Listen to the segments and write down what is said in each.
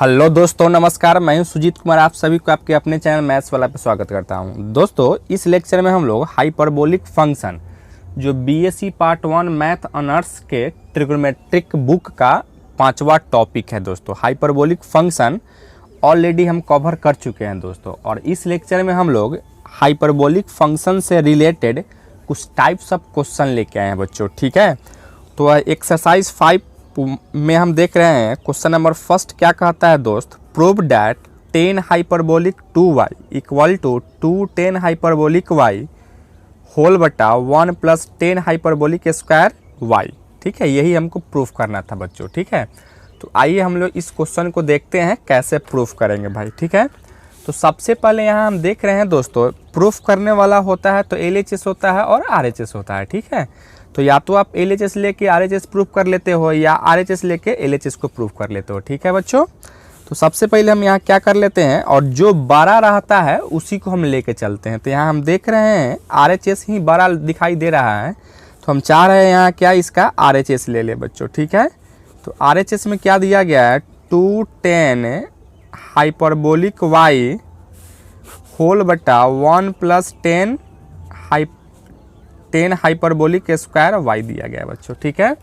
Hello दोस्तों, नमस्कार। मैं हूं सुजीत कुमार। आप सभी को आपके अपने चैनल मैथ्स वाला पे स्वागत करता हूं। दोस्तों, इस लेक्चर में हम लोग हाइपरबोलिक फंक्शन जो बीएससी पार्ट 1 मैथ ऑनर्स के ट्रिग्नोमेट्रिक बुक का 5वां टॉपिक है। दोस्तों, हाइपरबोलिक फंक्शन ऑलरेडी हम कवर कर चुके हैं दोस्तों, और इस लेक्चर में हम लोग हाइपरबोलिक फंक्शन से रिलेटेड कुछ टाइप्स ऑफ क्वेश्चन लेके आए हैं बच्चों। ठीक है, तो एक्सरसाइज 5 में हम देख रहे हैं क्वेश्चन नंबर फर्स्ट क्या कहता है दोस्त। Prove that 10 hyperbolic 2y equal to 2 10 hyperbolic y whole बटा 1 प्लस 10 हाइपरबोलिक स्क्वायर y। ठीक है, यही हमको प्रूफ करना था बच्चों। ठीक है, तो आइए हम लोग इस क्वेश्चन को देखते हैं कैसे प्रूफ करेंगे भाई। ठीक है, तो सबसे पहले यहाँ हम देख रहे हैं दोस्तों, प्रूफ करने वाला होता है तो LHS होता है और RHS होता है। ठीक है, तो या तो आप LHS लेके RHS प्रूफ कर लेते हो या RHS लेके LHS को प्रूफ कर लेते हो। ठीक है बच्चों, तो सबसे पहले हम यहाँ क्या कर लेते हैं, और जो बड़ा रहता है उसी को हम लेके चलते हैं। तो यहाँ हम देख रहे हैं RHS ही बड़ा दिखाई दे रहा है, तो हम चाह रहे हैं यहाँ क्या इसका RHS ले ले बच्चों। ठीक है, तो RHS में क्या दिया गया है, 2 10 हाइपरबोलिक y होल बटा 1 प्लस 10 हाइपरबोलिक स्क्वायर y दिया गया है बच्चों। ठीक है,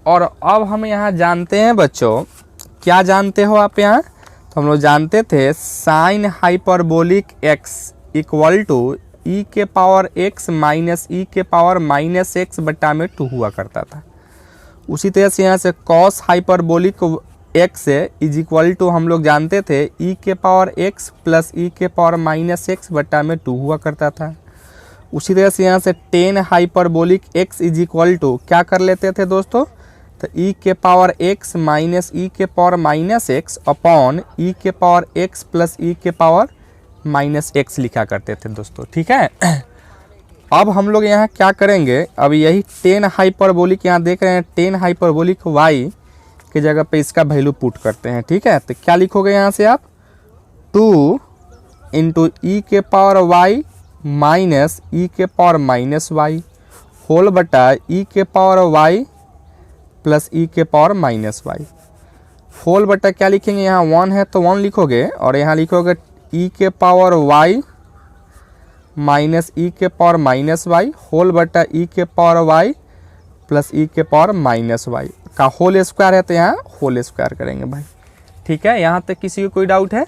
और अब हम यहाँ जानते हैं बच्चों, क्या जानते हो आप यहाँ, तो हम लोग जानते थे sine hyperbolic x equal to e के पावर x माइनस e के पावर माइनस x बटा में 2 हुआ करता था। उसी तरह से यहाँ से cos hyperbolic x is equal to हम लोग जानते थे e के पावर x प्लस e के पावर माइनस x बटा में 2 हुआ करता था। उसी तरह से यहाँ से 10 hyperbolic x is equal to क्या कर लेते थे दोस्तों, तो e के पावर x माइनस e के power minus x upon e के पावर x प्लस e के पावर माइनस x लिखा करते थे दोस्तों। ठीक है, अब हम लोग यहाँ क्या करेंगे, अब यही 10 हाइपरबोलिक यहाँ देख रहे हैं 10 हाइपरबोलिक y की जगह पे इसका वैल्यू पुट करते हैं। ठीक है, तो क्या लिखोगे यहाँ से आप, 2 इंटू ई के पावर y माइनस ई के पावर माइनस y होल बटा ई के पावर y प्लस ई के पावर माइनस y होल बटा क्या लिखेंगे, यहाँ 1 है तो 1 लिखोगे, और यहाँ लिखोगे ई के पावर y माइनस ई के पावर माइनस y होल बटा ई के पावर y प्लस ई के पावर माइनस y का होल स्क्वायर है, तो यहाँ होल स्क्वायर करेंगे भाई। ठीक है, यहाँ तक किसी को कोई डाउट है?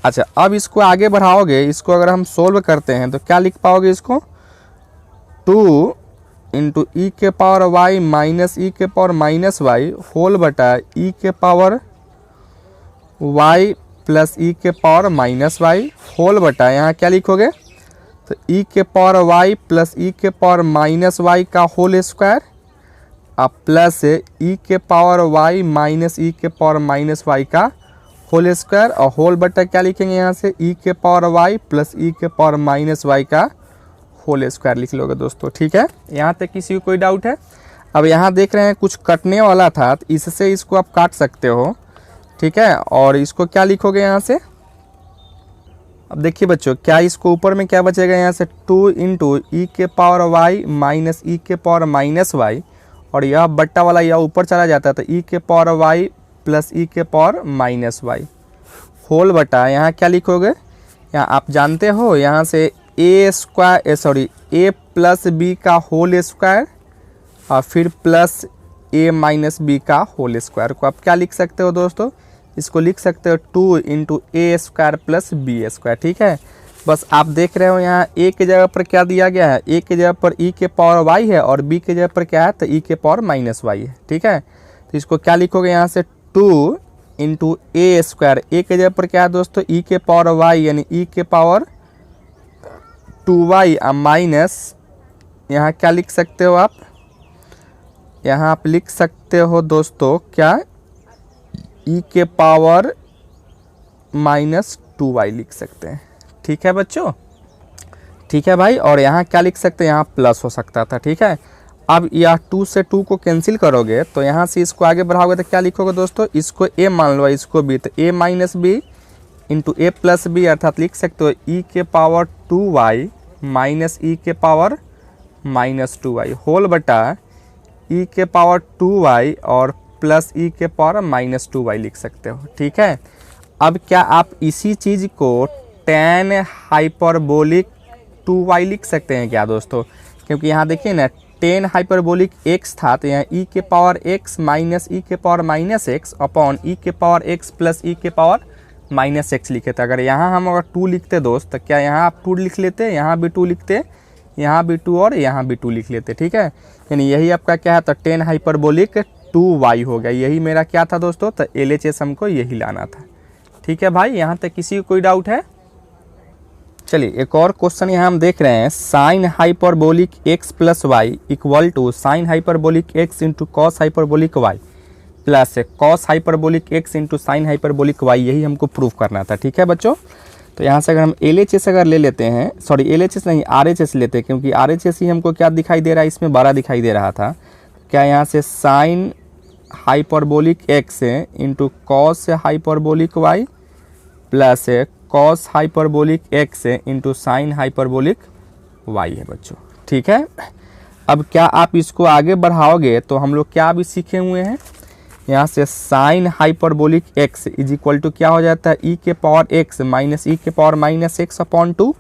अच्छा, अब इसको आगे बढ़ाओगे, इसको अगर हम सोल्व करते हैं तो क्या लिख पाओगे इसको, 2 इंटू ई के पावर y माइनस ई के पावर माइनस y होल बटा ई के पावर y प्लस ई के पावर माइनस y होल बटा यहाँ क्या लिखोगे, तो ई के पावर y प्लस ई के पावर माइनस y का होल स्क्वायर अब प्लस ई के पावर y माइनस ई के पावर माइनस y का होल स्क्वायर, और होल बटा क्या लिखेंगे यहाँ से, ई के पावर y प्लस ई के पावर माइनस y का होल स्क्वायर लिख लोगे दोस्तों। ठीक है, यहाँ तक किसी को कोई डाउट है? अब यहाँ देख रहे हैं कुछ कटने वाला था, तो इससे इसको आप काट सकते हो। ठीक है, और इसको क्या लिखोगे यहाँ से, अब देखिए बच्चों, क्या इसको ऊपर में क्या बचेगा, यहाँ से 2 इंटू ई के पावर y माइनस ई के पावर माइनस y, और यह बट्टा वाला यह ऊपर चला जाता है, तो ई के पावर y प्लस ई के पावर माइनस y होल बटा यहाँ क्या लिखोगे, यहाँ आप जानते हो यहाँ से a प्लस बी का होल स्क्वायर और फिर प्लस a माइनस बी का होल स्क्वायर को आप क्या लिख सकते हो दोस्तों, इसको लिख सकते हो 2 इंटू ए स्क्वायर प्लस बी स्क्वायर। ठीक है, बस आप देख रहे हो यहाँ a की जगह पर क्या दिया गया है, a की जगह पर e के पावर y है और b की जगह पर क्या है, तो e के पावर माइनस y है। ठीक है, तो इसको क्या लिखोगे यहाँ से 2 इंटू ए स्क्वायर, ए की जगह पर क्या है दोस्तों, ई के पावर y यानी ई के पावर 2y माइनस यहाँ क्या लिख सकते हो आप, यहाँ आप लिख सकते हो दोस्तों क्या, ई के पावर माइनस 2y लिख सकते हैं। ठीक है बच्चों, ठीक है भाई, और यहाँ क्या लिख सकते हैं, यहाँ प्लस हो सकता था। ठीक है, अब यह 2 से 2 को कैंसिल करोगे तो यहाँ से इसको आगे बढ़ाओगे तो क्या लिखोगे दोस्तों, इसको a मान लो, इसको b, तो a minus B into A plus B, अर्थात लिख सकते हो e के पावर 2y माइनस ई के पावर माइनस 2y होल बटा ई के पावर 2y और प्लस ई के पावर माइनस 2y लिख सकते हो, ठीक है। अब क्या आप इसी चीज़ को टेन हाइपरबोलिक 2y लिख सकते हैं क्या दोस्तों? क्योंकि यहाँ देखिए ना, टेन हाइपरबोलिक x था तो यहाँ e के पावर x माइनस ई के पावर माइनस एक्स अपॉन ई के पावर x प्लस ई के पावर माइनस एक्स लिखे थे। अगर यहाँ हम अगर 2 लिखते दोस्त तो क्या यहाँ आप 2 लिख लेते, यहाँ भी 2 लिखते, यहाँ भी 2 और यहाँ भी 2 लिख लेते, ठीक है। यानी यही आपका क्या है, तो टेन हाइपरबोलिक 2y हो गया। यही मेरा क्या था दोस्तों, तो LHS हमको यही लाना था, ठीक है भाई। यहाँ तक किसी को कोई डाउट है? चलिए एक और क्वेश्चन यहाँ हम देख रहे हैं, sine hyperbolic x plus Y equal to sine hyperbolic x into cos hyperbolic y plus cos hyperbolic x into sine hyperbolic y, यही हमको प्रूफ करना था, ठीक है बच्चों। तो यहाँ से अगर हम LHS अगर ले लेते हैं, सॉरी LHS नहीं RHS लेते हैं, क्योंकि RHS ही हमको क्या दिखाई दे रहा है, इसमें 12 दिखाई दे रहा था। क्या यहाँ से sine hyperbolic x into cos hyperbolic y plus cos hyperbolic x into sine hyperbolic y है बच्चों, ठीक है। अब क्या आप इसको आगे बढ़ाओगे तो हम लोग क्या भी सीखे हुए हैं, यहाँ से sine hyperbolic x is equal to क्या हो जाता है, ई के पावर x माइनस ई के पावर माइनस एक्स अपॉन 2,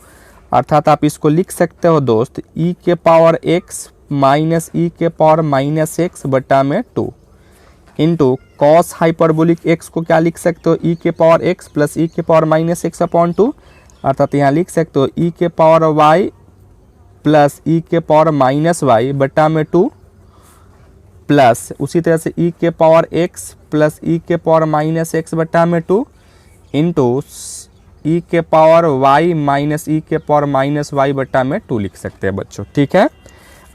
अर्थात आप इसको लिख सकते हो दोस्त ई के पावर x माइनस ई के पावर माइनस एक्स बटा में 2 इंटू कॉस हाइपरबोलिक x को क्या लिख सकते हो, ई के पावर x प्लस ई के पावर माइनस एक्स अपॉन 2, अर्थात यहाँ लिख सकते हो ई के पावर y प्लस ई के पावर माइनस वाई बटा में 2 प्लस उसी तरह से ई के पावर x प्लस ई के पावर माइनस एक्स बटा में 2 इंटू ई के पावर y माइनस ई के पावर माइनस वाई बटा में 2 लिख सकते हैं बच्चों, ठीक है।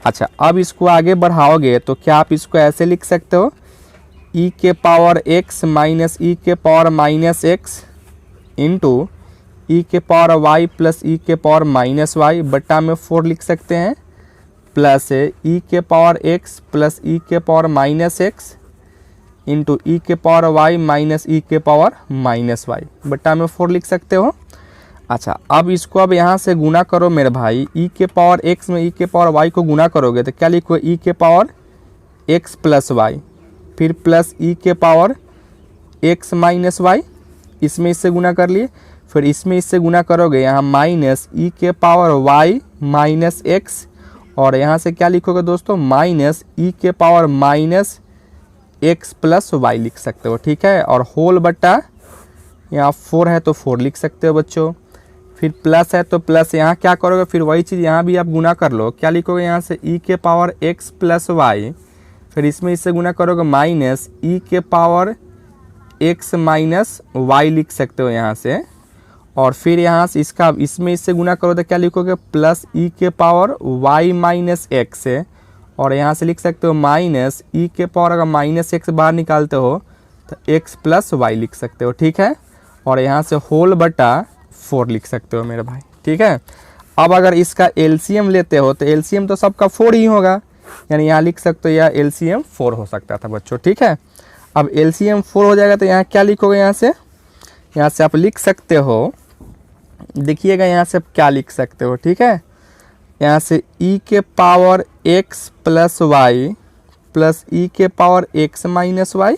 अच्छा अब इसको आगे बढ़ाओगे तो क्या आप इसको ऐसे लिख सकते हो, ई के पावर x माइनस ई के पावर माइनस एक्स इंटू ई के पावर y प्लस ई के पावर माइनस वाई बटा में 4 लिख सकते हैं, प्लस ई के पावर x प्लस ई के पावर माइनस एक्स इंटू ई के पावर y माइनस ई के पावर माइनस वाई बटा में 4 लिख सकते हो। अच्छा अब इसको अब यहाँ से गुना करो मेरे भाई, ई के पावर x में ई के पावर y को गुना करोगे तो क्या लिखो, ई के पावर x प्लस वाई, फिर प्लस ई के पावर x माइनस वाई, इसमें इससे गुना कर लिए, फिर इसमें इससे गुना करोगे यहाँ माइनस ई के पावर y माइनस एक्स, और यहाँ से क्या लिखोगे दोस्तों, माइनस ई के power minus x plus Y लिख सकते हो, ठीक है। और होल बट्टा यहाँ 4 है तो 4 लिख सकते हो बच्चों, फिर प्लस है तो प्लस, यहाँ क्या करोगे, फिर वही चीज़ यहाँ भी आप गुना कर लो, क्या लिखोगे यहाँ से ई के पावर x प्लस वाई, फिर इसमें इससे गुना करोगे माइनस ई के पावर x माइनस वाई लिख सकते हो यहाँ से, और फिर यहाँ से इसका इसमें इससे गुना करो तो क्या लिखोगे, प्लस ई के पावर y माइनस एक्स है, और यहाँ से लिख सकते हो माइनस ई के पावर, अगर माइनस एक्स बाहर निकालते हो तो x प्लस वाई लिख सकते हो, ठीक है। और यहाँ से होल बटा 4 लिख सकते हो मेरे भाई, ठीक है। अब अगर इसका एलसीएम लेते हो तो एलसीएम तो सबका 4 ही होगा, यानी यहाँ लिख सकते हो यह एलसीएम 4 हो सकता था बच्चों, ठीक है। अब एलसीएम 4 हो जाएगा तो यहाँ क्या लिखोगे, यहाँ से आप लिख सकते हो, देखिएगा यहाँ से आप क्या लिख सकते हो, ठीक है। यहाँ से ई के power x plus Y plus e के power x minus y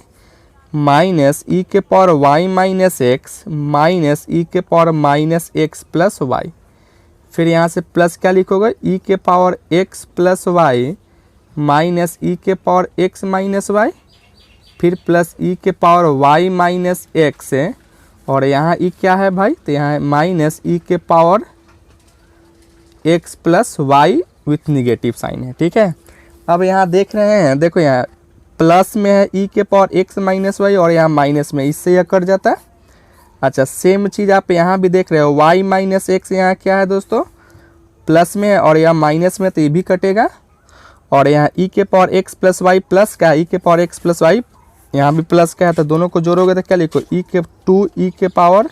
minus ई के power y minus x minus ई के power minus x plus y, फिर यहाँ से प्लस क्या लिखोगे, ई के power x plus y minus ई के पावर x माइनस वाई, फिर प्लस ई के पावर y माइनस एक्स है, और यहाँ ई क्या है भाई, तो यहाँ माइनस ई के power x plus Y with negative sign है, ठीक है। अब यहाँ देख रहे हैं, देखो यहाँ प्लस में है ई के पावर x माइनस वाई, और यहाँ माइनस में, इससे यह कट जाता है। अच्छा सेम चीज़ आप यहाँ भी देख रहे हो, y माइनस एक्स यहाँ क्या है दोस्तों, प्लस में है, और यहाँ माइनस में तो ये भी कटेगा, और यहाँ ई के power x plus Y plus का ई के पावर x प्लस वाई, यहाँ भी प्लस का है, तो दोनों को जोड़ोगे तो क्या लिखो, ई के 2 ई के पावर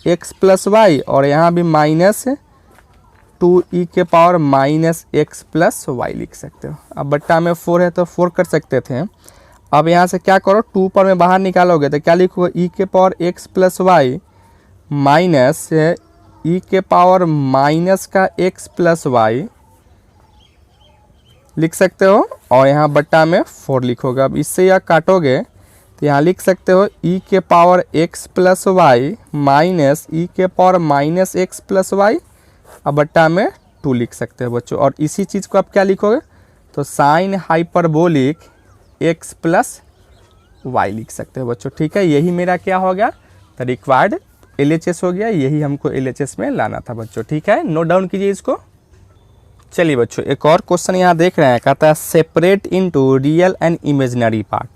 x प्लस वाई, और यहाँ भी माइनस 2 ई के power minus x plus Y लिख सकते हो। अब बट्टा में 4 है तो 4 कर सकते थे। अब यहाँ से क्या करो, 2 पर में बाहर निकालोगे तो क्या लिखोगे, ई के power x plus y minus ई के पावर माइनस का x प्लस वाई लिख सकते हो, और यहाँ बट्टा में 4 लिखोगे। अब इससे यह काटोगे तो यहाँ लिख सकते हो e के power x plus y minus ई के power minus x plus y, अब बट्टा में 2 लिख सकते हो बच्चों। और इसी चीज़ को आप क्या लिखोगे, तो sine hyperbolic x plus Y लिख सकते हो बच्चों। ठीक है, यही मेरा क्या हो गया, तो रिक्वायर्ड LHS हो गया, यही हमको LHS में लाना था बच्चों। ठीक है, नोट डाउन कीजिए इसको। चलिए बच्चों, एक और क्वेश्चन यहाँ देख रहे हैं, कहता है separate into real and imaginary part.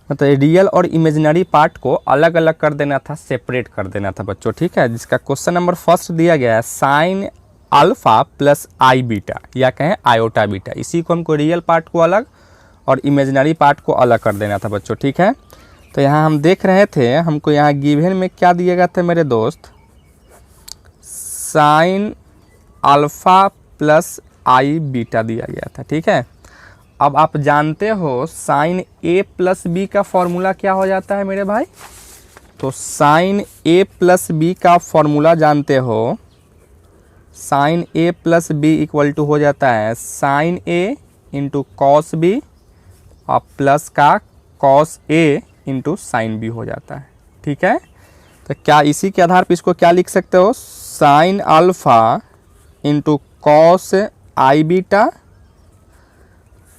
मतलब रियल और इमेजिनरी पार्ट को अलग अलग कर देना था, सेपरेट कर देना था बच्चों। ठीक है, जिसका क्वेश्चन नंबर फर्स्ट दिया गया है sign alpha plus I beta, या कहें आयोटा बीटा। इसी को हमको रियल पार्ट को अलग और इमेजिनरी पार्ट को अलग कर देना था बच्चों। ठीक है, तो यहाँ हम देख रहे थे, हमको यहाँ गिवन में क्या दिए गए थे मेरे दोस्त, sine alpha plus I beta दिया गया था। ठीक है, अब आप जानते हो साइन ए प्लस बी का फॉर्मूला क्या हो जाता है मेरे भाई, तो साइन ए प्लस बी का फॉर्मूला जानते हो, sine A plus B equal to हो जाता है sine A into cos B और प्लस का cos A into sine B हो जाता है। ठीक है, तो क्या इसी के आधार पर इसको क्या लिख सकते हो, sine alpha into cos i beta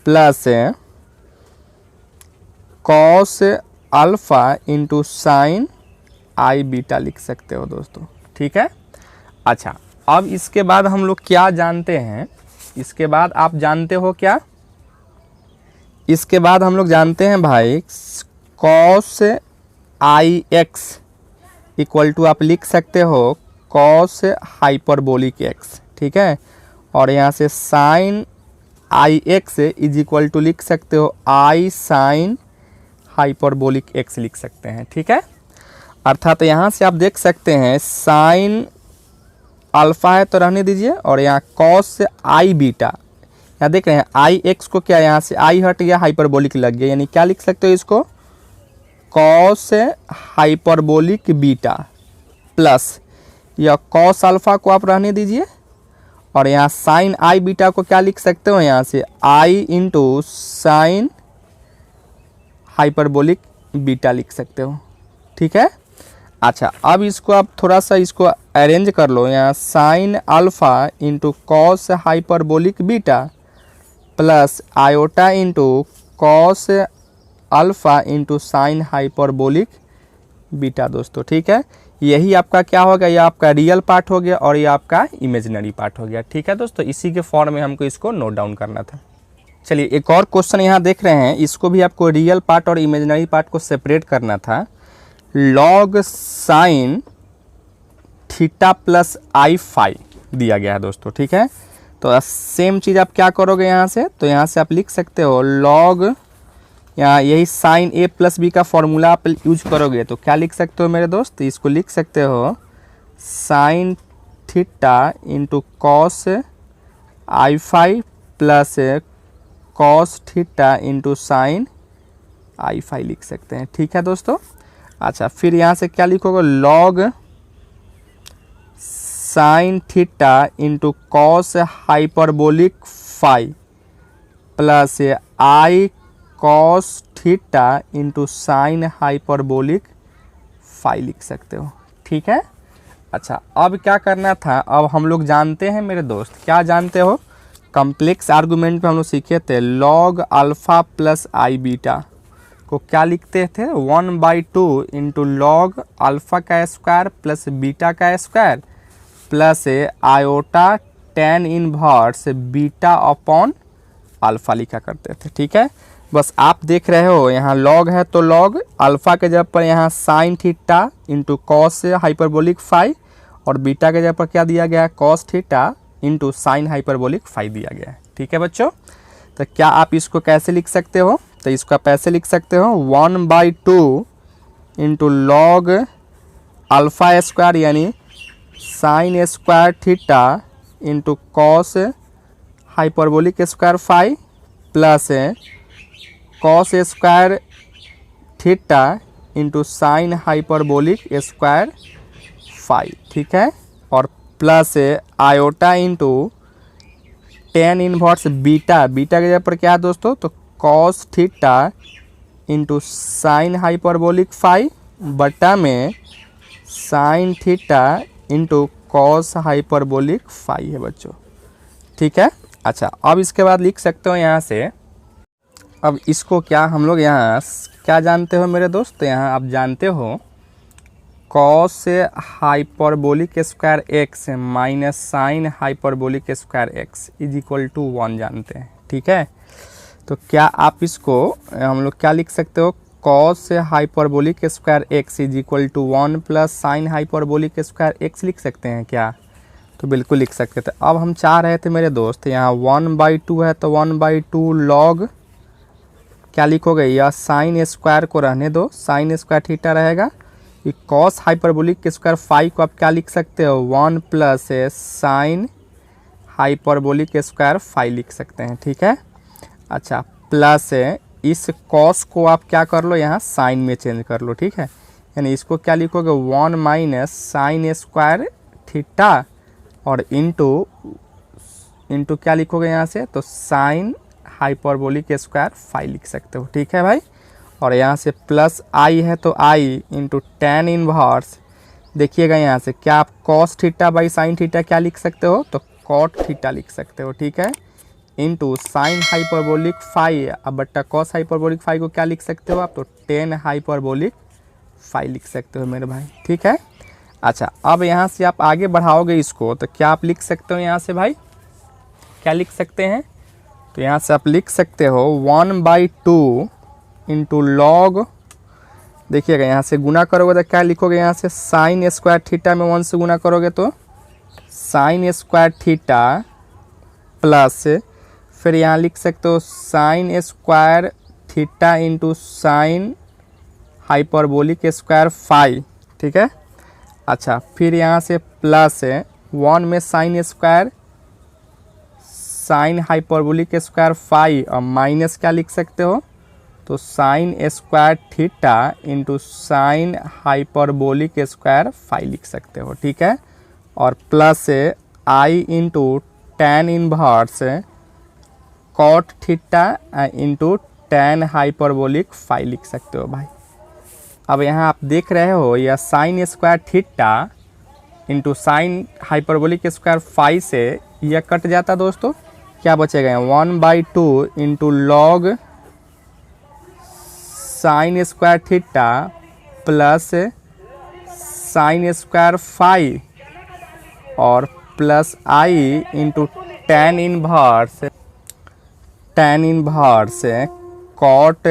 plus cos alpha into sine i beta लिख सकते हो दोस्तों। ठीक है, अच्छा अब इसके बाद हम लोग क्या जानते हैं, इसके बाद आप जानते हो क्या, इसके बाद हम लोग जानते हैं भाई cos I X equal to आप लिख सकते हो कॉस हाइपरबोलिक एक्स। ठीक है, और यहाँ से sine I X is equal to लिख सकते हो आई साइन हाइपरबोलिक एक्स लिख सकते हैं। ठीक है, अर्थात यहाँ से आप देख सकते हैं साइन अल्फा है तो रहने दीजिए, और यहाँ कॉस आई बीटा, यहाँ देख रहे हैं आई एक्स को क्या, यहाँ से आई हट गया, हाइपरबोलिक लग गया, यानी क्या लिख सकते हो इसको, कॉस हाइपरबोलिक बीटा प्लस या कॉस अल्फा को आप रहने दीजिए, और यहाँ साइन आई बीटा को क्या लिख सकते हो, यहाँ से आई इंटू साइन हाइपरबोलिक बीटा लिख सकते हो। ठीक है, अच्छा अब इसको आप थोड़ा सा इसको अरेंज कर लो, यहाँ sign alpha into cos hyperbolic beta plus iota into cos alpha into sine hyperbolic beta दोस्तों। ठीक है, यही आपका क्या हो गया, ये आपका रियल पार्ट हो गया और ये आपका इमेजिनरी पार्ट हो गया। ठीक है दोस्तों, इसी के फॉर्म में हमको इसको नोट डाउन करना था। चलिए एक और क्वेश्चन यहाँ देख रहे हैं, इसको भी आपको रियल पार्ट और इमेजिनरी पार्ट को सेपरेट करना था। लॉग साइन थीटा प्लस आई फाई दिया गया है दोस्तों। ठीक है, तो सेम चीज़ आप क्या करोगे यहाँ से, तो यहाँ से आप लिख सकते हो लॉग, यहाँ यही साइन ए प्लस बी का फॉर्मूला आप यूज करोगे तो क्या लिख सकते हो मेरे दोस्त, इसको लिख सकते हो sine theta into cos i phi plus cos theta into sine i phi लिख सकते हैं। ठीक है दोस्तों, अच्छा फिर यहाँ से क्या लिखोगे, log sine theta into cos hyperbolic phi plus i cos theta into sine hyperbolic phi लिख सकते हो। ठीक है, अच्छा अब क्या करना था, अब हम लोग जानते हैं मेरे दोस्त, क्या जानते हो, कॉम्प्लेक्स आर्गूमेंट में हम लोग सीखे थे log alpha plus I beta को क्या लिखते थे, 1/2 इंटू लॉग अल्फा का स्क्वायर प्लस बीटा का square plus iota ten inverse beta upon alpha लिखा करते थे। ठीक है, बस आप देख रहे हो यहाँ लॉग है तो लॉग अल्फा के जगह पर यहाँ sine theta into cos hyperbolic phi, और बीटा के जगह पर क्या दिया गया है, cos theta into sine hyperbolic phi दिया गया है। ठीक है बच्चों, तो क्या आप इसको कैसे लिख सकते हो, तो इसको आप ऐसे लिख सकते हो 1/2 इंटू लॉग अल्फा स्क्वायर यानी sine square theta into cos hyperbolic square phi plus cos square theta into sine hyperbolic square phi. ठीक है, और plus iota into tan inverse beta, beta के जगह पर क्या है दोस्तों, तो cos theta into sine hyperbolic phi बटा में sine theta into cos hyperbolic phi है बच्चों, ठीक है। अच्छा, अब इसके बाद लिख सकते हो यहाँ से, अब इसको क्या हम लोग यहाँ क्या जानते हो मेरे दोस्त, यहाँ आप जानते हो कॉस से hyperbolic square X minus sine hyperbolic square X is equal to 1 जानते हैं, ठीक है। तो क्या आप इसको हम लोग क्या लिख सकते हो, कॉस से hyperbolic square X is equal to 1 plus sine hyperbolic square X लिख सकते हैं क्या, तो बिल्कुल लिख सकते थे। अब हम चाह रहे थे मेरे दोस्त, यहाँ 1/2 है तो 1/2 लॉग क्या लिखोगे, या साइन स्क्वायर को रहने दो, साइन स्क्वायर थीटा रहेगा, ये कॉस हाइपरबोलिक स्क्वायर फाई को आप क्या लिख सकते हो, 1 plus sine hyperbolic square phi लिख सकते हैं, ठीक है। अच्छा, प्लस इस कॉस को आप क्या कर लो, यहाँ साइन में चेंज कर लो, ठीक है। यानी इसको क्या लिखोगे, 1 माइनस साइन स्क्वायर थीटा और इंटू क्या लिखोगे यहाँ से, तो साइन हाइपरबोलिक स्क्वायर फाई लिख सकते हो, ठीक है भाई। और यहाँ से प्लस आई है तो आई इंटू टेन इनवर्स, देखिएगा यहाँ से क्या आप cos theta by sine theta क्या लिख सकते हो, तो कॉट थीटा लिख सकते हो, ठीक है, इंटू साइन हाइपरबोलिक फाई, अब बट्टा कॉस हाइपरबोलिक फाई को क्या लिख सकते हो आप, तो टेन हाइपरबोलिक फाई लिख सकते हो मेरे भाई, ठीक है। अच्छा, अब यहाँ से आप आगे बढ़ाओगे इसको तो क्या आप लिख सकते हो यहाँ से भाई, क्या लिख सकते हैं, तो यहाँ से आप लिख सकते हो 1/2 इंटू लॉग, देखिएगा यहाँ से गुना करोगे तो क्या लिखोगे, यहाँ से साइन स्क्वायर थीटा में 1 से गुना करोगे तो साइन स्क्वायर थीटा प्लस, फिर यहाँ लिख सकते हो sine square theta into sine hyperbolic square phi, ठीक है। अच्छा, फिर यहाँ से प्लस 1 में sine square sine hyperbolic square phi और माइनस क्या लिख सकते हो, तो sine square theta into sine hyperbolic square phi लिख सकते हो, ठीक है। और plus i into tan inverse cot theta into tan hyperbolic phi लिख सकते हो भाई। अब यहाँ आप देख रहे हो यह sine square theta into sine hyperbolic square phi से यह कट जाता दोस्तों, क्या बचेगा 1/2 into log sine square theta plus sine square phi और plus i into tan inverse cot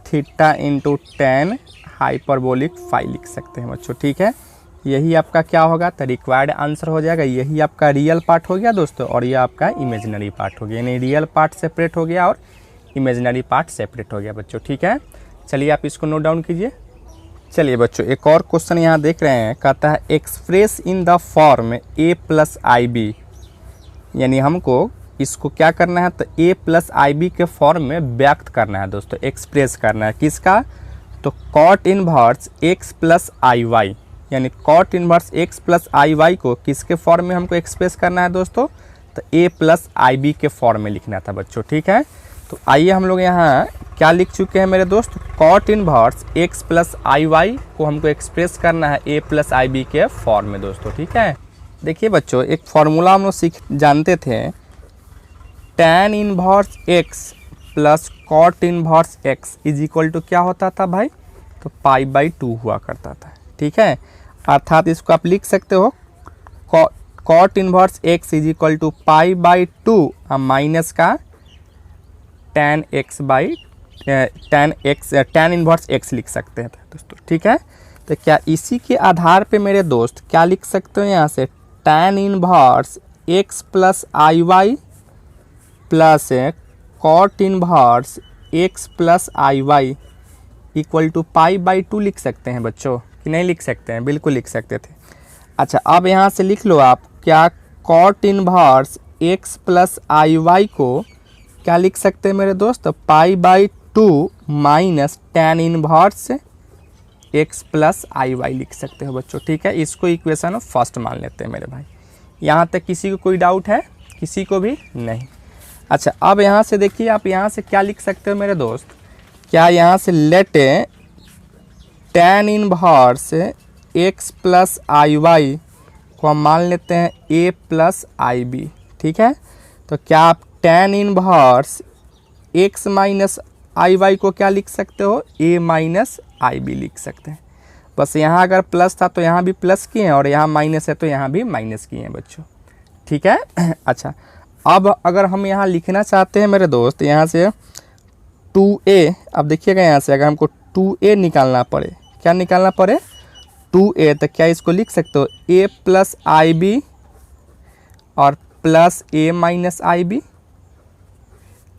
theta into tan hyperbolic phi लिख सकते हैं बच्चों, ठीक है। यही आपका क्या होगा, तो रिक्वायर्ड आंसर हो जाएगा, यही आपका रियल पार्ट हो गया दोस्तों, और ये आपका इमेजिनरी पार्ट हो गया, यानी रियल पार्ट सेपरेट हो गया और इमेजिनरी पार्ट सेपरेट हो गया बच्चों, ठीक है। चलिए आप इसको नोट डाउन कीजिए। चलिए बच्चों, एक और क्वेश्चन यहाँ देख रहे हैं, कहता है express in the form a plus I B, यानी हमको इसको क्या करना है, तो a प्लस आई बी के फॉर्म में व्यक्त करना है दोस्तों, एक्सप्रेस करना है किसका, तो कॉट इनवर्स x प्लस आई वाई, यानी कॉट इनवर्स x प्लस आई वाई को किसके फॉर्म में हमको एक्सप्रेस करना है दोस्तों, तो a प्लस आई बी के फॉर्म में लिखना था बच्चों, ठीक है। तो आइए हम लोग यहाँ क्या लिख चुके हैं मेरे दोस्त, कॉट इनवर्स x प्लस आई वाई को हमको एक्सप्रेस करना है a प्लस आई बी के फॉर्म में दोस्तों, ठीक है। देखिए बच्चों, एक फॉर्मूला हम लोग जानते थे, tan inverse x plus cot inverse x is equal to क्या होता था भाई, तो π/2 हुआ करता था, ठीक है। अर्थात इसको आप लिख सकते हो cot inverse x is equal to π/2 और माइनस का tan इनवर्स x लिख सकते हैं दोस्तों, ठीक है। तो क्या इसी के आधार पे मेरे दोस्त क्या लिख सकते हो यहाँ से, tan inverse x plus I Y plus cot inverse x plus I y equal to π/2 लिख सकते हैं बच्चों, कि नहीं लिख सकते हैं, बिल्कुल लिख सकते थे। अच्छा, अब यहाँ से लिख लो आप, क्या कॉट इनवर्स x प्लस आई वाई को क्या लिख सकते हैं मेरे दोस्त, π/2 minus tan inverse x plus आई वाई लिख सकते हो बच्चों, ठीक है। इसको इक्वेशन फर्स्ट मान लेते हैं मेरे भाई। यहाँ तक किसी को कोई डाउट है, किसी को भी नहीं। अच्छा, अब यहाँ से देखिए, आप यहाँ से क्या लिख सकते हो मेरे दोस्त, क्या यहाँ से let tan inverse x plus आई वाई को हम मान लेते हैं a प्लस आई बी, ठीक है। तो क्या आप tan inverse x minus I y को क्या लिख सकते हो, a माइनस आई बी लिख सकते हैं। बस यहाँ अगर प्लस था तो यहाँ भी प्लस किए हैं और यहाँ माइनस है तो यहाँ भी माइनस किए हैं बच्चों, ठीक है। अच्छा, अब अगर हम यहाँ लिखना चाहते हैं मेरे दोस्त, यहाँ से 2a, अब देखिएगा यहाँ से अगर हमको 2a निकालना पड़े, क्या निकालना पड़े, 2a, तो क्या इसको लिख सकते हो a प्लस आई बी और plus a minus I B.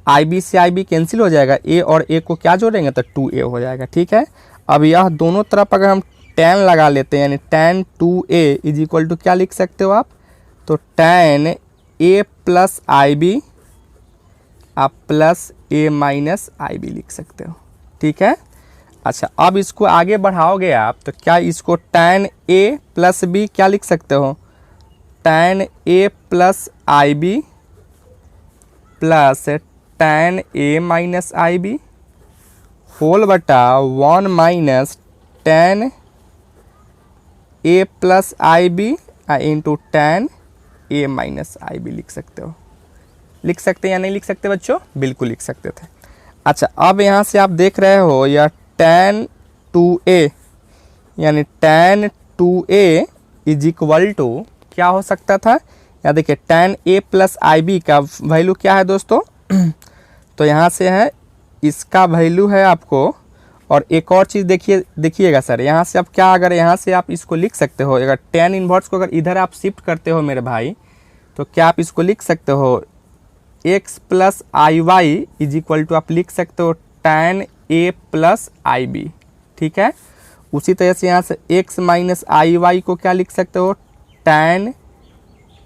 I B से आई बी कैंसिल हो जाएगा, a और a को क्या जोड़ेंगे तो 2a हो जाएगा, ठीक है। अब यह दोनों तरफ अगर हम tan लगा लेते हैं, यानी tan 2a is equal to क्या लिख सकते हो आप, तो tan a plus I b आप plus a minus I B लिख सकते हो, ठीक है। अच्छा, अब इसको आगे बढ़ाओगे आप तो क्या इसको tan a प्लस बी क्या लिख सकते हो, tan a plus I B plus tan a minus I B whole बटा 1 minus tan a plus I B into tan a minus I B लिख सकते हो। लिख सकते हैं या नहीं लिख सकते बच्चों, बिल्कुल लिख सकते थे। अच्छा, अब यहाँ से आप देख रहे हो यह tan 2a, यानी tan 2a is equal to क्या हो सकता था, या देखिए tan a plus I B का वैल्यू क्या है दोस्तों, तो यहाँ से है इसका वैल्यू है आपको, और एक और चीज़ देखिएगा सर, यहाँ से आप क्या, अगर यहाँ से आप इसको लिख सकते हो, अगर tan इनवर्स को अगर इधर आप शिफ्ट करते हो मेरे भाई, तो क्या आप इसको लिख सकते हो x plus I Y is equal to आप लिख सकते हो tan a plus I B, ठीक है। उसी तरह से यहाँ से x माइनस आई वाई को क्या लिख सकते हो, tan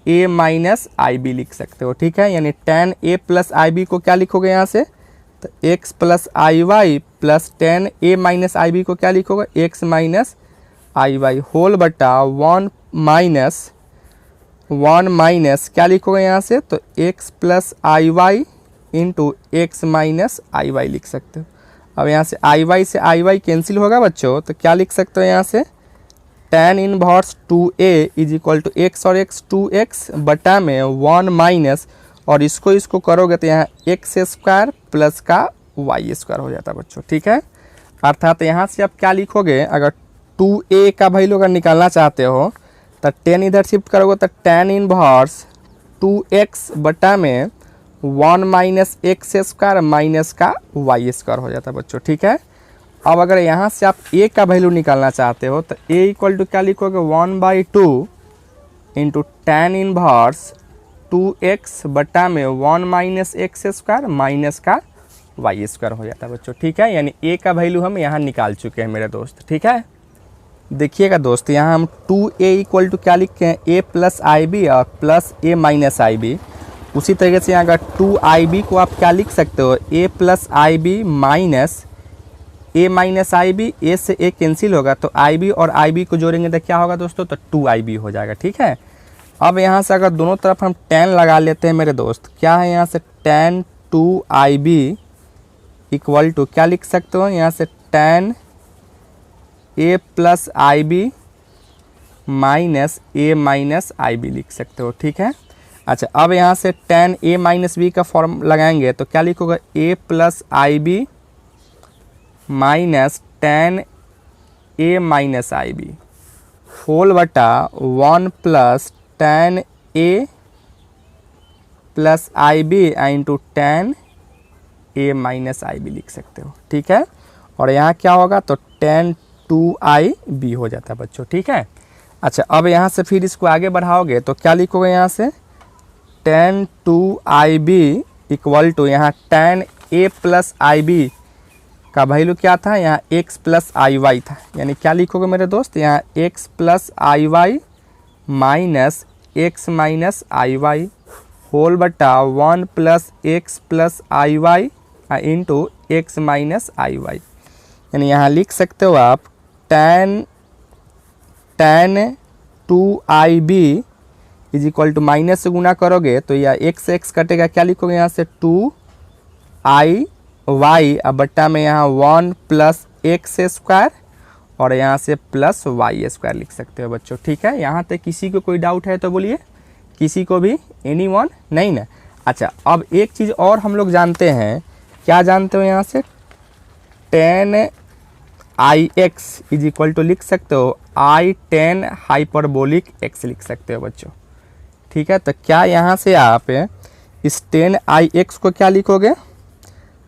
a minus I B लिख सकते हो, ठीक है। यानी tan a plus I B को क्या लिखोगे यहाँ से, तो x plus I Y plus tan a minus I B को क्या लिखोगे, x minus I Y whole बटा 1 माइनस क्या लिखोगे यहाँ से, तो x plus I Y into X minus I Y लिख सकते हो। अब यहाँ से आई वाई से आई वाई कैंसिल होगा बच्चों, तो क्या लिख सकते हो यहाँ से, tan inverse 2a is equal to X और x 2x बटा में 1 माइनस, और इसको करोगे तो यहाँ एक्स स्क्वायर प्लस का वाई स्क्वायर हो जाता है बच्चों, ठीक है। अर्थात यहाँ से आप क्या लिखोगे, अगर 2a का वैल्यू अगर निकालना चाहते हो तो tan इधर शिफ्ट करोगे तो tan इनवर्स 2x बटा में 1 माइनस एक्स स्क्वायर माइनस का वाई स्क्वायर हो जाता है बच्चों, ठीक है। अब अगर यहाँ से आप a का वैल्यू निकालना चाहते हो तो a इक्वल टू क्या लिखोगे, 1/2 इंटू tan इनवर्स 2x बटा में 1 माइनस एक्स स्क्वायर माइनस का वाई स्क्वायर हो जाता है बच्चों, ठीक है। यानी a का वैल्यू हम यहाँ निकाल चुके हैं मेरे दोस्त, ठीक है। देखिएगा दोस्त, यहाँ हम 2a इक्वल टू क्या लिखते हैं, a प्लस आई बी और plus a minus I B. उसी तरीके से यहाँ अगर 2IB को आप क्या लिख सकते हो, a plus I B minus a minus I B, a से a कैंसिल होगा तो IB और IB को जोड़ेंगे तो क्या होगा दोस्तों, तो 2IB हो जाएगा, ठीक है। अब यहाँ से अगर दोनों तरफ हम tan लगा लेते हैं मेरे दोस्त, क्या है यहाँ से tan 2IB इक्वल टू क्या लिख सकते हो, यहाँ से tan a plus I B minus a minus I B लिख सकते हो, ठीक है। अच्छा, अब यहाँ से tan a माइनस बी का फॉर्म लगाएंगे तो क्या लिखोगे, a plus I B minus tan a minus I B whole बटा 1 plus tan a plus I B into tan a minus I B लिख सकते हो, ठीक है। और यहाँ क्या होगा, तो tan 2IB हो जाता है बच्चों, ठीक है। अच्छा, अब यहाँ से फिर इसको आगे बढ़ाओगे तो क्या लिखोगे, यहाँ से tan 2IB इक्वल टू यहाँ tan a plus I B का वैल्यू क्या था, यहाँ x प्लस आई वाई था। यानी क्या लिखोगे मेरे दोस्त, यहाँ x plus I Y minus x minus I Y whole बटा 1 plus X plus I Y into X minus I Y. यानी यहाँ लिख सकते हो आप tan 2IB is equal to minus से गुना करोगे तो यह x से x कटेगा, क्या लिखोगे यहाँ से 2i अब बट्टा में यहाँ 1 प्लस एक्स स्क्वायर और यहाँ से प्लस वाई स्क्वायर लिख सकते हो बच्चों। ठीक है, यहाँ तक किसी को कोई डाउट है तो बोलिए, किसी को भी, एनीवन? नहीं ना। अच्छा, अब एक चीज़ और हम लोग जानते हैं, क्या जानते हो यहाँ से 10ix इज इक्वल टू लिख सकते हो i 10 हाइपरबोलिक x लिख सकते हो बच्चों। ठीक है, तो क्या यहाँ से आप इस 10ix को क्या लिखोगे,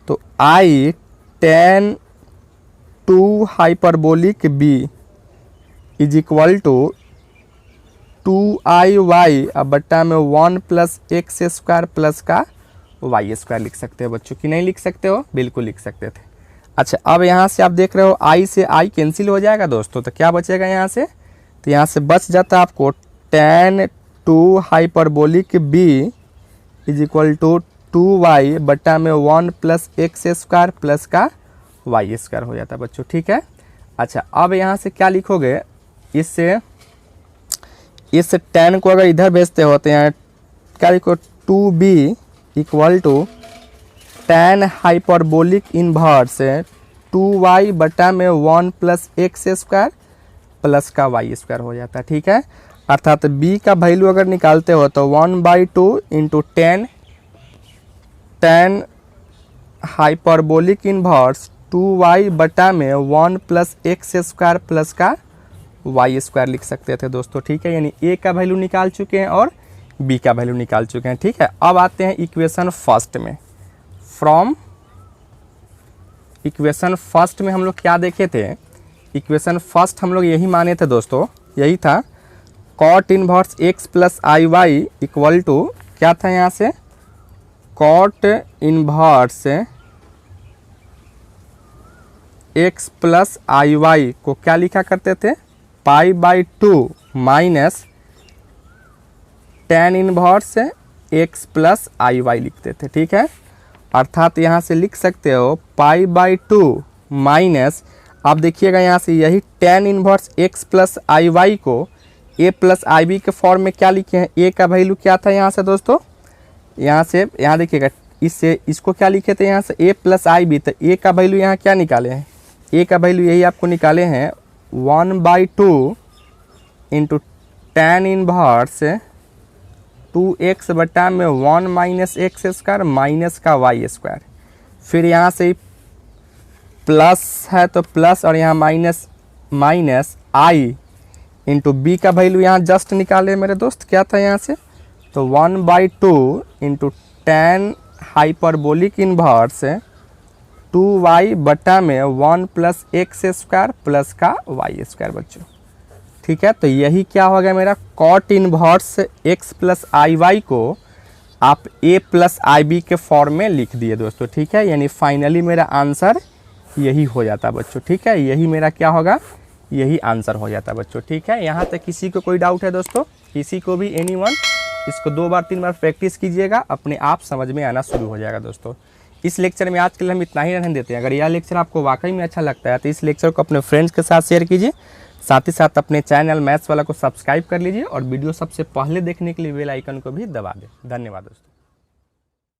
तो i 10 2 hyperbolic b is equal to 2iy अब बट्टा में 1 प्लस एक्स स्क्वायर प्लस का वाई स्क्वायर लिख सकते हो बच्चों, कि नहीं लिख सकते हो? बिल्कुल लिख सकते थे। अच्छा, अब यहाँ से आप देख रहे हो i से i कैंसिल हो जाएगा दोस्तों, तो क्या बचेगा यहाँ से, तो यहाँ से बच जाता है आपको 10 2 hyperbolic b is equal to 2y बट्टा में 1 प्लस एक्स स्क्वायर प्लस का वाई स्क्वायर हो जाता है बच्चों। ठीक है, अच्छा अब यहाँ से क्या लिखोगे, इस 10 को अगर इधर भेजते हो तो यहाँ क्या लिखो 2b equal to 10 hyperbolic inverse 2y बटा में 1 प्लस एक्स स्क्वायर प्लस का वाई स्क्वायर हो जाता है। ठीक है, अर्थात b का वैल्यू अगर निकालते हो तो 1/2 इंटू 10 हाइपरबोलिक इनवर्स 2y बटा में 1 प्लस एक्स स्क्वायर प्लस का वाई स्क्वायर लिख सकते थे दोस्तों। ठीक है, यानी a का वैल्यू निकाल चुके हैं और b का वैल्यू निकाल चुके हैं। ठीक है, अब आते हैं इक्वेशन फर्स्ट में। फ्रॉम इक्वेशन फर्स्ट में हम लोग क्या देखे थे, इक्वेशन फर्स्ट हम लोग यही माने थे दोस्तों, यही था cot inverse x plus I y equal to क्या था यहाँ से, कॉट इनवर्स x प्लस आई वाई को क्या लिखा करते थे, π/2 minus tan inverse x plus आई वाई लिखते थे। ठीक है, अर्थात यहाँ से लिख सकते हो π/2 माइनस, आप देखिएगा यहाँ से यही tan इनवर्स x प्लस आई वाई को a प्लस आई बी के फॉर्म में क्या लिखे हैं, a का वैल्यू क्या था यहाँ से दोस्तों, यहाँ देखिएगा इससे इसको क्या लिखे थे यहाँ से a प्लस आई बी, तो a का वैल्यू यहाँ क्या निकाले हैं, a का वैल्यू यही आपको निकाले हैं 1/2 इंटू tan इनवर्स 2x बटा में 1 माइनस एक्स स्क्वायर माइनस का वाई स्क्वायर, फिर यहाँ से प्लस है तो प्लस और यहाँ माइनस माइनस आई इंटू बी का वैल्यू यहाँ जस्ट निकाले मेरे दोस्त, क्या था यहाँ से, तो 1/2 into tan hyperbolic inverse 2y बटा में 1 प्लस एक्स स्क्वायर प्लस का वाई स्क्वायर बच्चों। ठीक है, तो यही क्या हो गया मेरा, कॉट इनवर्स x प्लस आई वाई को आप a प्लस आई बी के फॉर्म में लिख दिए दोस्तों। ठीक है, यानी फाइनली मेरा आंसर यही हो जाता बच्चों। ठीक है, यही मेरा क्या होगा, यही आंसर हो जाता बच्चों। ठीक है, यहाँ तक किसी को कोई डाउट है दोस्तों, किसी को भी, एनीवन? इसको 2 बार 3 बार प्रैक्टिस कीजिएगा, अपने आप समझ में आना शुरू हो जाएगा दोस्तों। इस लेक्चर में आज के लिए हम इतना ही रहने देते हैं। अगर यह लेक्चर आपको वाकई में अच्छा लगता है तो इस लेक्चर को अपने फ्रेंड्स के साथ शेयर कीजिए, साथ ही साथ अपने चैनल मैथ्स वाला को सब्सक्राइब कर लीजिए और वीडियो सबसे पहले देखने के लिए बेल आइकन को भी दबा दें। धन्यवाद दोस्तों।